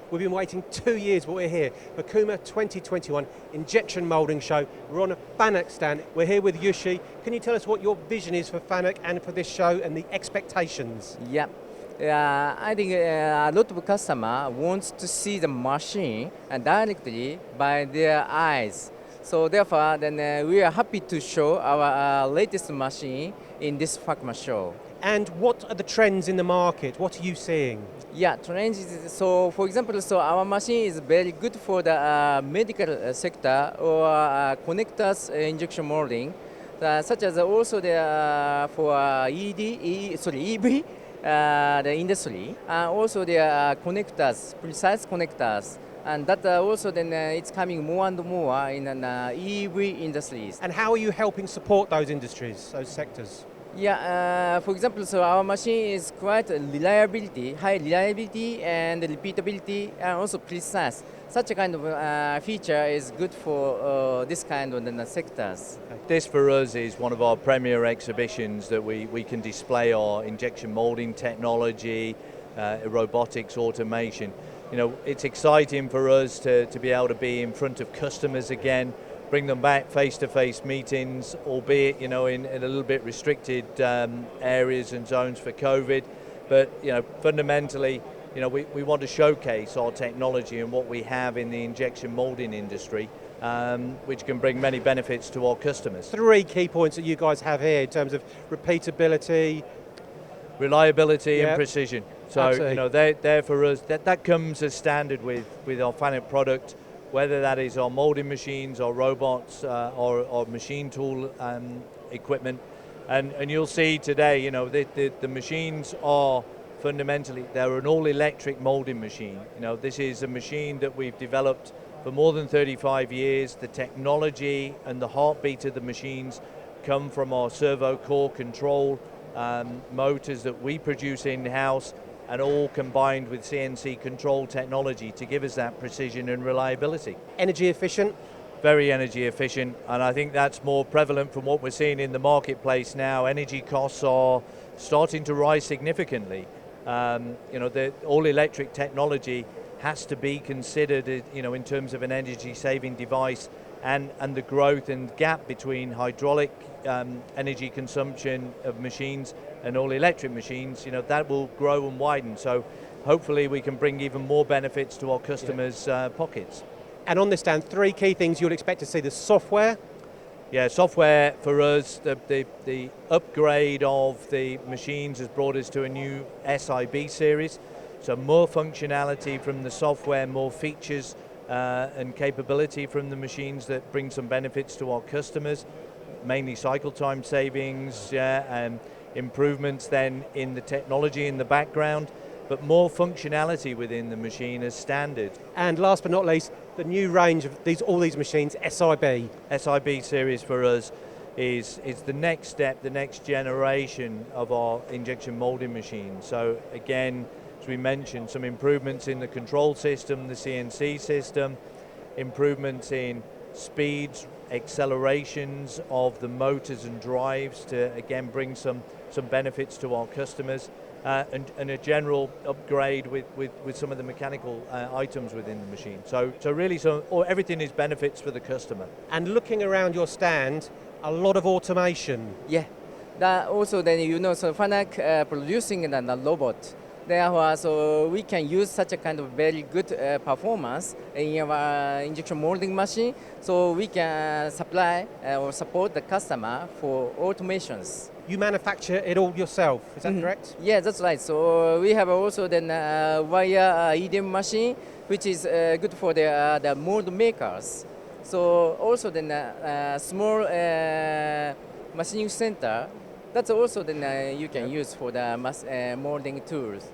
We've been waiting 2 years, but we're here. Fakuma 2021 Injection Moulding Show. We're on a Fanuc stand. We're here with Yushi. Can you tell us what your vision is for Fanuc and for this show and the expectations? Yeah. I think a lot of customer wants to see the machine directly by their eyes. So therefore, then we are happy to show our latest machine in this Fakuma show. And what are the trends in the market? What are you seeing? Yeah, trends. So, for example, so our machine is very good for the medical sector or connectors injection molding, such as also the for EV, the industry, also the connectors, precise connectors. And that also then it's coming more and more in EV industries. And how are you helping support those industries, those sectors? Yeah, for example, so our machine is quite high reliability and repeatability, and also precise. Such a kind of feature is good for this kind of sectors. This for us is one of our premier exhibitions that we can display our injection molding technology, robotics, automation. You know, it's exciting for us to be able to be in front of customers again, bring them back face-to-face meetings, albeit, you know, in a little bit restricted areas and zones for COVID. But, you know, fundamentally, you know, we want to showcase our technology and what we have in the injection molding industry, which can bring many benefits to our customers. 3 key points that you guys have here in terms of repeatability, reliability and precision. So, absolutely. You know, they're for us, that comes as standard with our Fanuc product, whether that is our molding machines, our robots, or machine tool equipment. And you'll see today, you know, the machines are fundamentally, they're an all-electric molding machine. You know, this is a machine that we've developed for more than 35 years. The technology and the heartbeat of the machines come from our servo core control motors that we produce in-house, and all combined with CNC control technology to give us that precision and reliability. Energy efficient? Very energy efficient, and I think that's more prevalent from what we're seeing in the marketplace now. Energy costs are starting to rise significantly. You know, the all-electric technology has to be considered, you know, in terms of an energy-saving device, and the growth and gap between hydraulic energy consumption of machines and all-electric machines, you know, that will grow and widen. So hopefully we can bring even more benefits to our customers' pockets. And on this stand, 3 key things you'll expect to see: the software. Yeah, software for us, the upgrade of the machines has brought us to a new SIB series. So more functionality from the software, more features and capability from the machines that bring some benefits to our customers, mainly cycle time savings, and improvements then in the technology in the background, but more functionality within the machine as standard. And last but not least, the new range of all these machines, SIB. SIB series for us is the next step, the next generation of our injection molding machine. So again, as we mentioned, some improvements in the control system, the CNC system, improvements in speeds, accelerations of the motors and drives to again bring some benefits to our customers, and a general upgrade with some of the mechanical items within the machine. So really, everything is benefits for the customer. And looking around your stand, a lot of automation. Yeah. That also then, you know, so Fanuc producing the robot. Therefore, so we can use such a kind of very good performance in our injection molding machine, so we can supply or support the customer for automations. You manufacture it all yourself, is that correct? Yeah, that's right. So we have also then wire EDM machine, which is good for the mold makers. So also then small machining center, that's also then you can use for the molding tools.